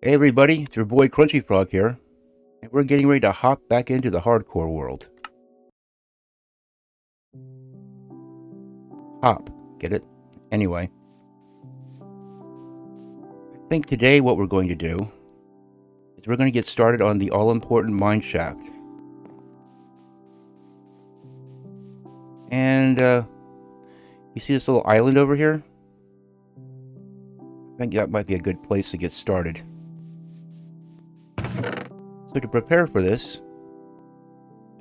Hey everybody, it's your boy Crunchy Frog here, and we're getting ready to hop back into the hardcore world. Hop, get it? Anyway, I think today what we're going to do is we're going to get started on the all-important mine shaft. And you see this little island over here? I think that might be a good place to get started. So to prepare for this,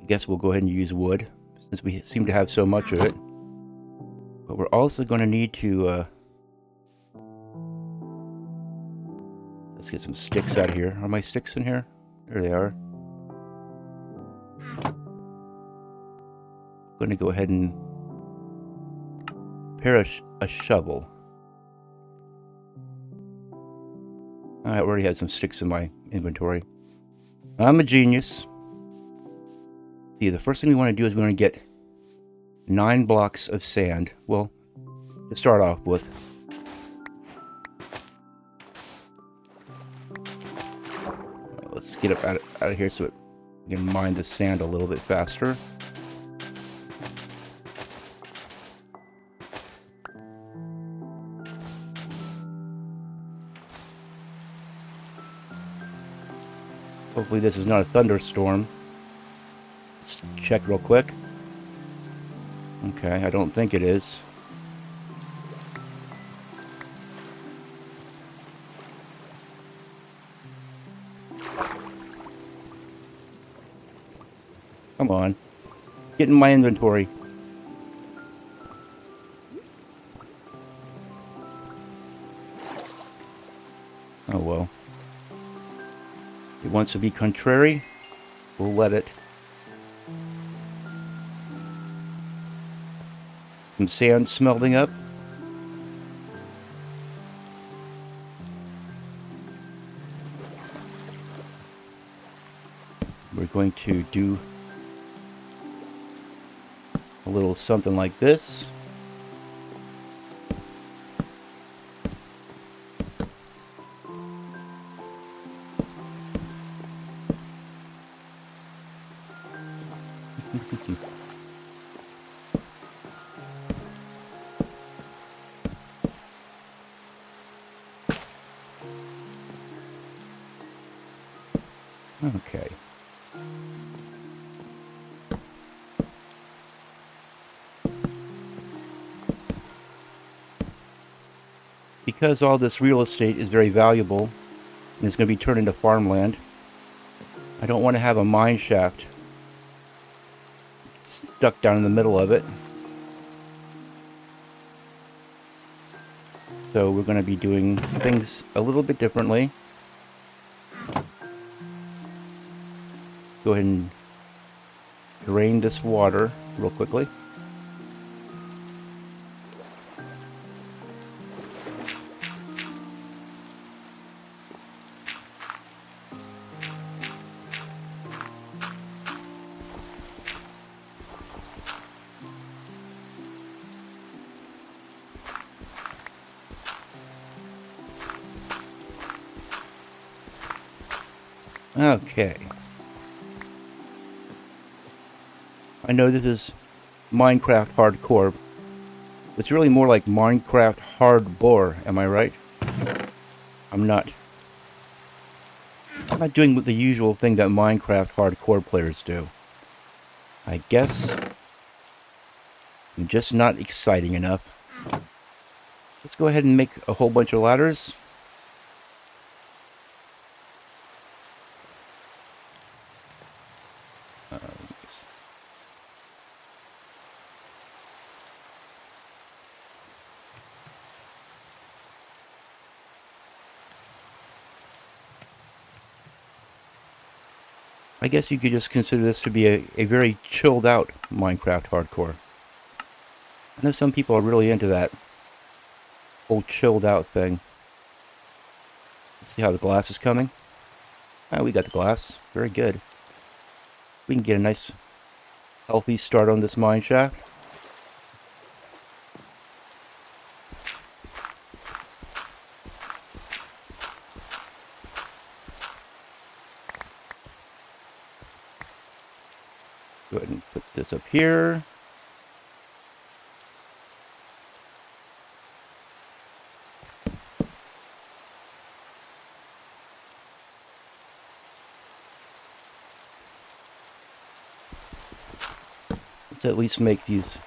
I guess we'll go ahead and use wood, since we seem to have so much of it. But we're also going to need to let's get some sticks out of here. Are my sticks in here? There they are. I'm going to go ahead and prepare a shovel. I already had some sticks in my inventory. I'm a genius. See, the first thing we want to do is we want to get 9 blocks of sand. Well, to start off with. Let's get up out of here so we can mine the sand a little bit faster. Hopefully this is not a thunderstorm. Let's check real quick. Okay, I don't think it is. Come on. Get in my inventory. Oh well. It wants to be contrary. We'll let it. Some sand smelting up. We're going to do a little something like this. Okay. Because all this real estate is very valuable and it's going to be turned into farmland, I don't want to have a mine shaft stuck down in the middle of it. So we're going to be doing things a little bit differently. Go ahead and drain this water real quickly. Okay. I know this is Minecraft hardcore. It's really more like Minecraft hardbore, am I right? I'm not doing the usual thing that Minecraft hardcore players do. I guess I'm just not exciting enough. Let's go ahead and make a whole bunch of ladders. I guess you could just consider this to be a very chilled out Minecraft hardcore. I know some people are really into that whole chilled out thing. Let's see how the glass is coming. Ah, we got the glass. Very good. We can get a nice healthy start on this mine shaft. Go ahead and put this up here. Let's at least make these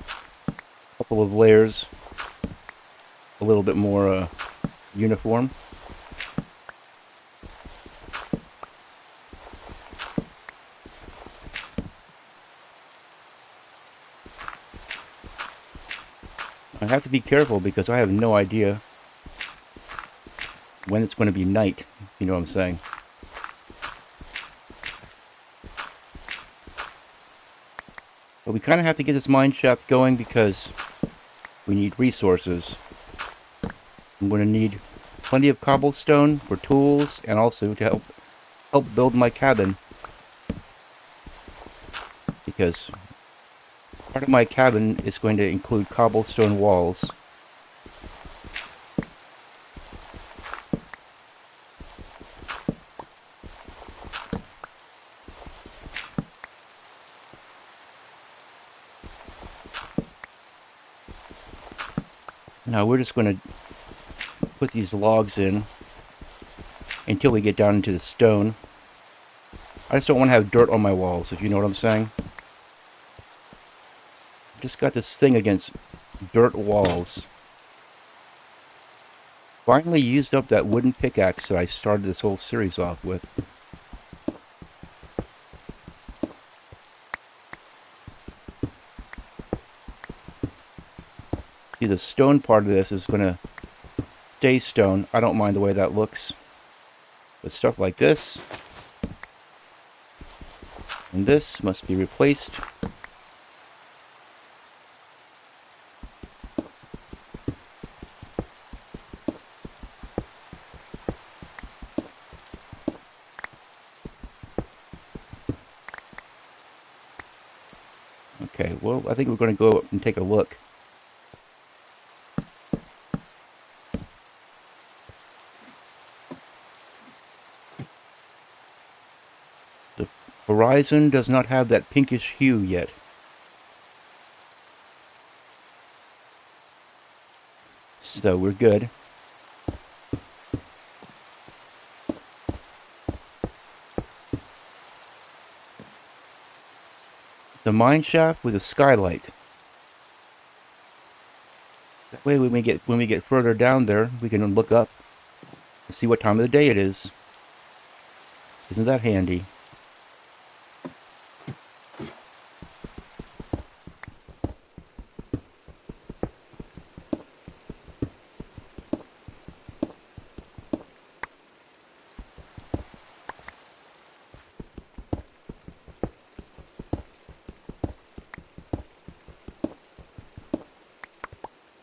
couple of layers a little bit more uniform. I have to be careful because I have no idea when it's going to be night, if you know what I'm saying. But we kind of have to get this mine shaft going because we need resources. I'm going to need plenty of cobblestone for tools and also to help build my cabin. Because part of my cabin is going to include cobblestone walls. Now we're just going to put these logs in until we get down into the stone. I just don't want to have dirt on my walls, if you know what I'm saying. Just got this thing against dirt walls. Finally used up that wooden pickaxe that I started this whole series off with. See, the stone part of this is going to stay stone. I don't mind the way that looks. But stuff like this and this must be replaced. Okay, well, I think we're going to go up and take a look. The horizon does not have that pinkish hue yet. So we're good. The mine shaft with a skylight. That way when we get further down there, we can look up and see what time of the day it is. Isn't that handy?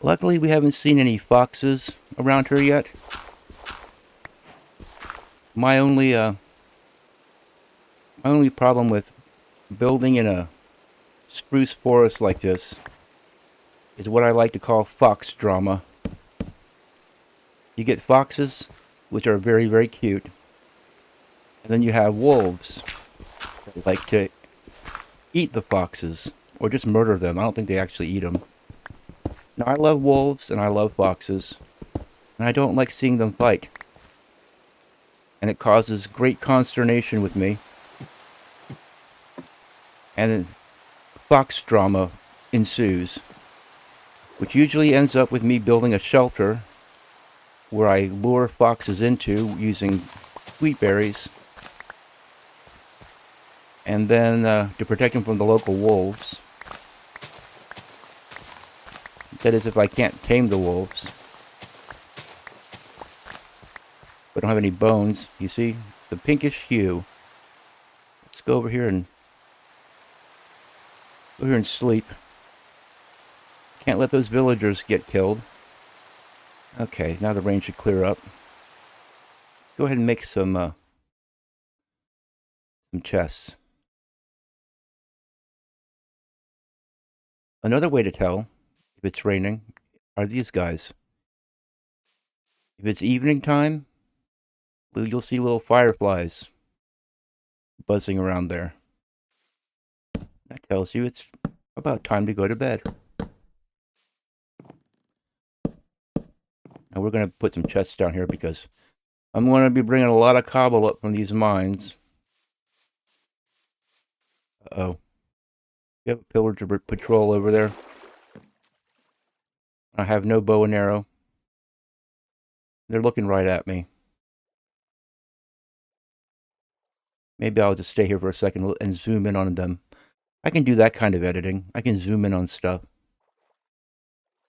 Luckily, we haven't seen any foxes around here yet. My only problem with building in a spruce forest like this is what I like to call fox drama. You get foxes, which are very, very cute, and then you have wolves that like to eat the foxes, or just murder them. I don't think they actually eat them. Now, I love wolves and I love foxes, and I don't like seeing them fight. And it causes great consternation with me. And fox drama ensues, which usually ends up with me building a shelter where I lure foxes into using sweet berries, and then to protect them from the local wolves. That is, if I can't tame the wolves. But I don't have any bones, you see? The pinkish hue. Let's go over here and sleep. Can't let those villagers get killed. Okay, now the rain should clear up. Go ahead and make some chests. Another way to tell if it's raining are these guys. If it's evening time, you'll see little fireflies buzzing around there. That tells you it's about time to go to bed. Now we're going to put some chests down here because I'm going to be bringing a lot of cobble up from these mines. Uh-oh. You have a pillager patrol over there. I have no bow and arrow. They're looking right at me. Maybe I'll just stay here for a second and zoom in on them. I can do that kind of editing. I can zoom in on stuff.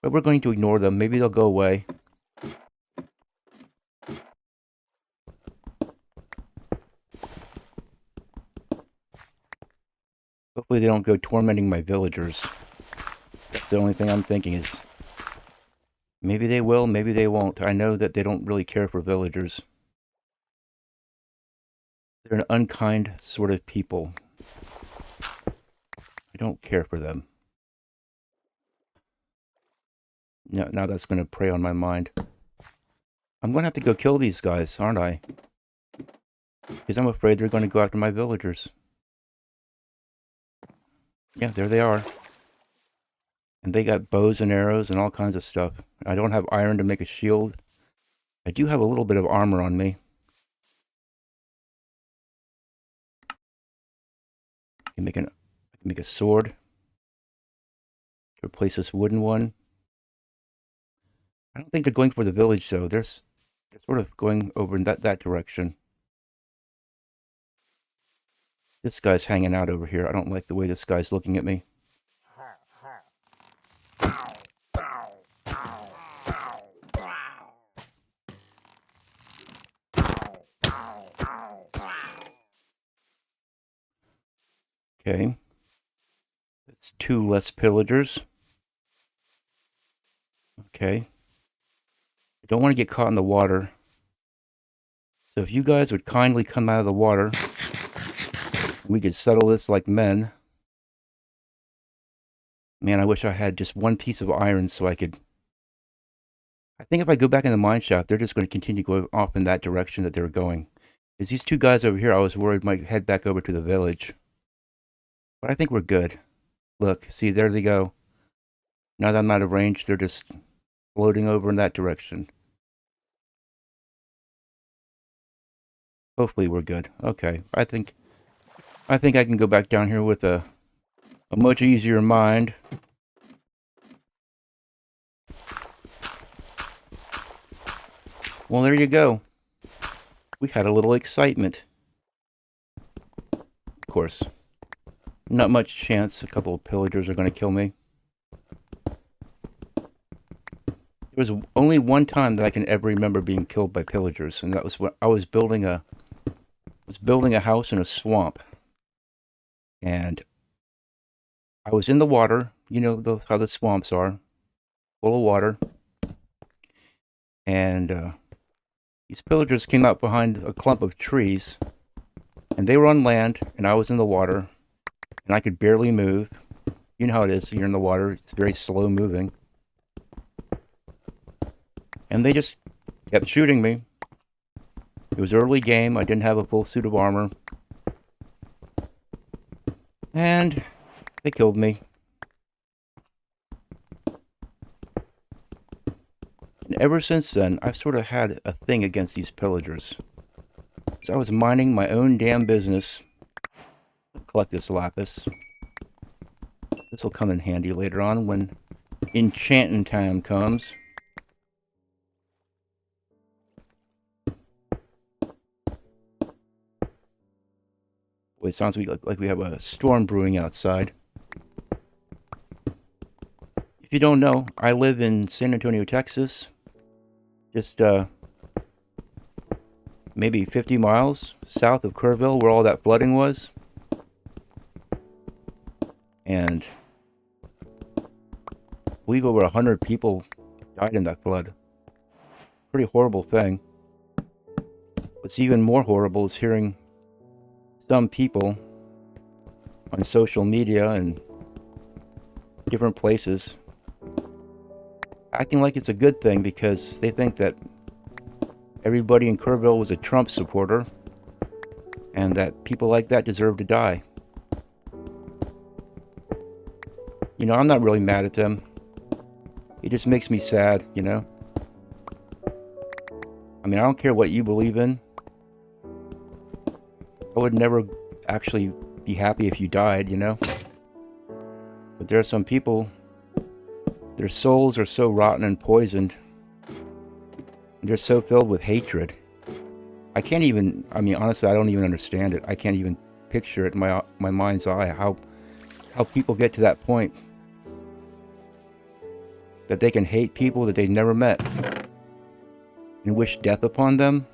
But we're going to ignore them. Maybe they'll go away. Hopefully they don't go tormenting my villagers. That's the only thing I'm thinking is... maybe they will, maybe they won't. I know that they don't really care for villagers. They're an unkind sort of people. I don't care for them. Now that's going to prey on my mind. I'm going to have to go kill these guys, aren't I? Because I'm afraid they're going to go after my villagers. Yeah, there they are. And they got bows and arrows and all kinds of stuff. I don't have iron to make a shield. I do have a little bit of armor on me. I can make a sword to replace this wooden one. I don't think they're going for the village though. They're sort of going over in that direction. This guy's hanging out over here. I don't like the way this guy's looking at me. Okay. That's 2 less pillagers. Okay. I don't want to get caught in the water. So if you guys would kindly come out of the water, we could settle this like men. Man, I wish I had just one piece of iron so I could... I think if I go back in the mine shaft, they're just going to continue going off in that direction that they're going. Because these 2 guys over here, I was worried might head back over to the village. But I think we're good. Look, see, there they go. Now that I'm out of range, they're just floating over in that direction. Hopefully we're good. Okay, I think I can go back down here with a much easier mind. Well, there you go. We had a little excitement. Of course, not much chance a couple of pillagers are going to kill me. There was only one time that I can ever remember being killed by pillagers, and that was when I was building a house in a swamp. And I was in the water, you know how the swamps are, full of water. And these pillagers came out behind a clump of trees, and they were on land, and I was in the water, and I could barely move. You know how it is, you're in the water, it's very slow moving. And they just kept shooting me. It was early game, I didn't have a full suit of armor. And they killed me. And ever since then, I've sort of had a thing against these pillagers. So I was minding my own damn business. Collect this lapis. This will come in handy later on when enchanting time comes. Boy, it sounds like we have a storm brewing outside. If you don't know, I live in San Antonio, Texas. Just maybe 50 miles south of Kerrville, where all that flooding was. And I believe over 100 people died in that flood. Pretty horrible thing. What's even more horrible is hearing some people on social media and different places acting like it's a good thing because they think that everybody in Kerrville was a Trump supporter and that people like that deserve to die. You know, I'm not really mad at them. It just makes me sad, you know? I mean, I don't care what you believe in. I would never actually be happy if you died, you know? But there are some people, their souls are so rotten and poisoned. They're so filled with hatred. I can't even, I mean, honestly, I don't even understand it. I can't even picture it in my mind's eye, how people get to that point. That they can hate people that they've never met. And wish death upon them.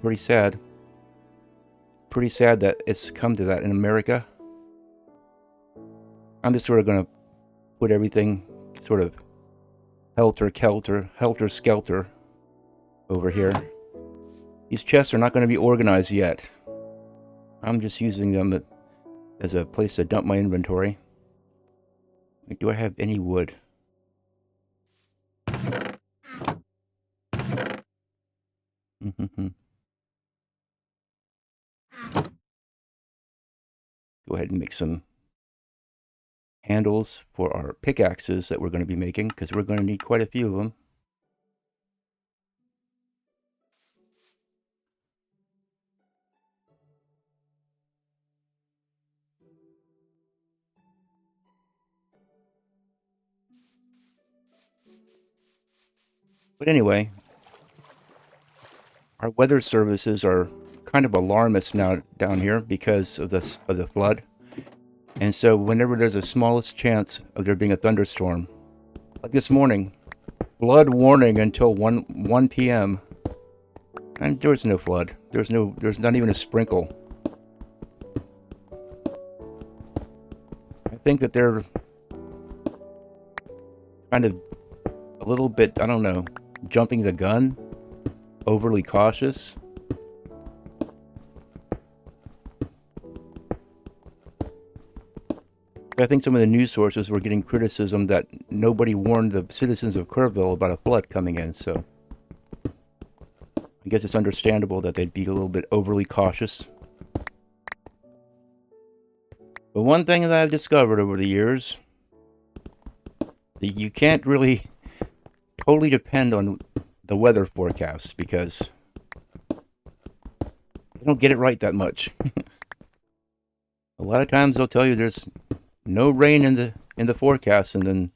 Pretty sad. Pretty sad that it's come to that in America. I'm just sort of going to put everything sort of helter-skelter over here. These chests are not going to be organized yet. I'm just using them as a place to dump my inventory. Wait, do I have any wood? Go ahead and make some handles for our pickaxes that we're going to be making, because we're going to need quite a few of them. But anyway, our weather services are kind of alarmist now down here because of the flood. And so whenever there's the smallest chance of there being a thunderstorm, like this morning, flood warning until 1 p.m. And there was no flood. There's not even a sprinkle. I think that they're kind of a little bit, I don't know, jumping the gun, overly cautious. I think some of the news sources were getting criticism that nobody warned the citizens of Kerrville about a flood coming in, so I guess it's understandable that they'd be a little bit overly cautious. But one thing that I've discovered over the years, that you can't really totally depend on the weather forecasts, because they don't get it right that much. A lot of times they'll tell you there's no rain in the forecast, and then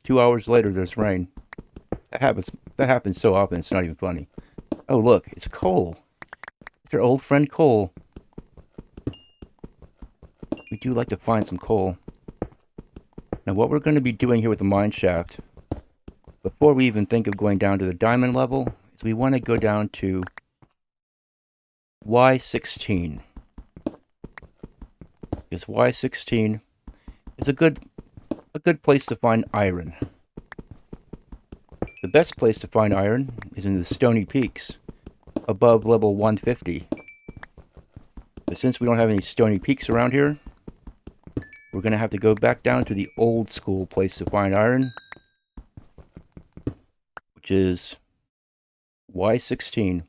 2 hours later there's rain. That happens so often it's not even funny. Oh look, it's Cole. It's our old friend Cole. We do like to find some coal. Now what we're going to be doing here with the mine shaft, before we even think of going down to the diamond level, is we want to go down to Y16. Because Y16 is a good place to find iron. The best place to find iron is in the Stony Peaks, above level 150. But since we don't have any Stony Peaks around here, we're going to have to go back down to the old school place to find iron, which is Y16.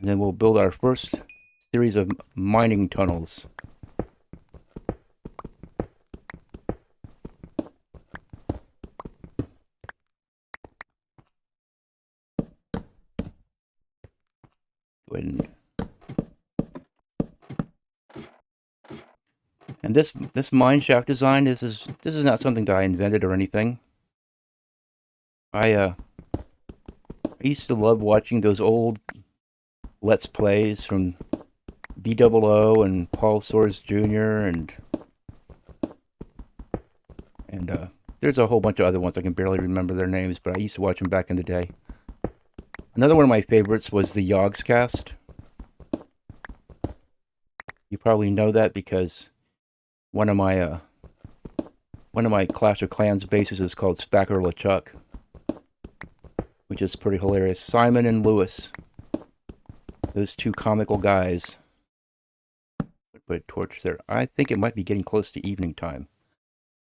And then we'll build our first series of mining tunnels. Go ahead and this mine shaft design, this is not something that I invented or anything. I used to love watching those old Let's Plays from BOO and Paul Soares Jr. and there's a whole bunch of other ones. I can barely remember their names, but I used to watch them back in the day. Another one of my favorites was the Yogscast. You probably know that because one of my Clash of Clans bases is called Spacker LeChuck, which is pretty hilarious. Simon and Lewis. Those two comical guys. Put a torch there. I think it might be getting close to evening time.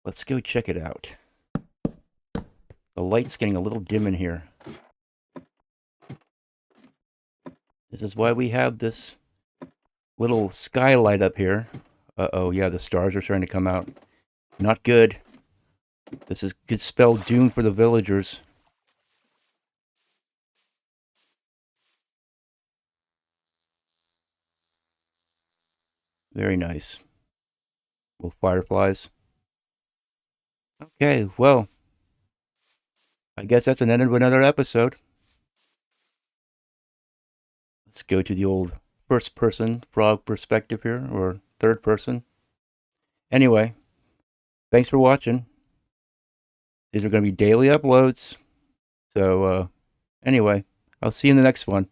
Let's go check it out. The light's getting a little dim in here. This is why we have this little skylight up here. Uh-oh, yeah, the stars are starting to come out. Not good. Could spell doom for the villagers. Very nice. Little fireflies. Okay, well, I guess that's an end of another episode. Let's go to the old first person frog perspective here, or third person. Anyway, thanks for watching. These are going to be daily uploads. So, anyway, I'll see you in the next one.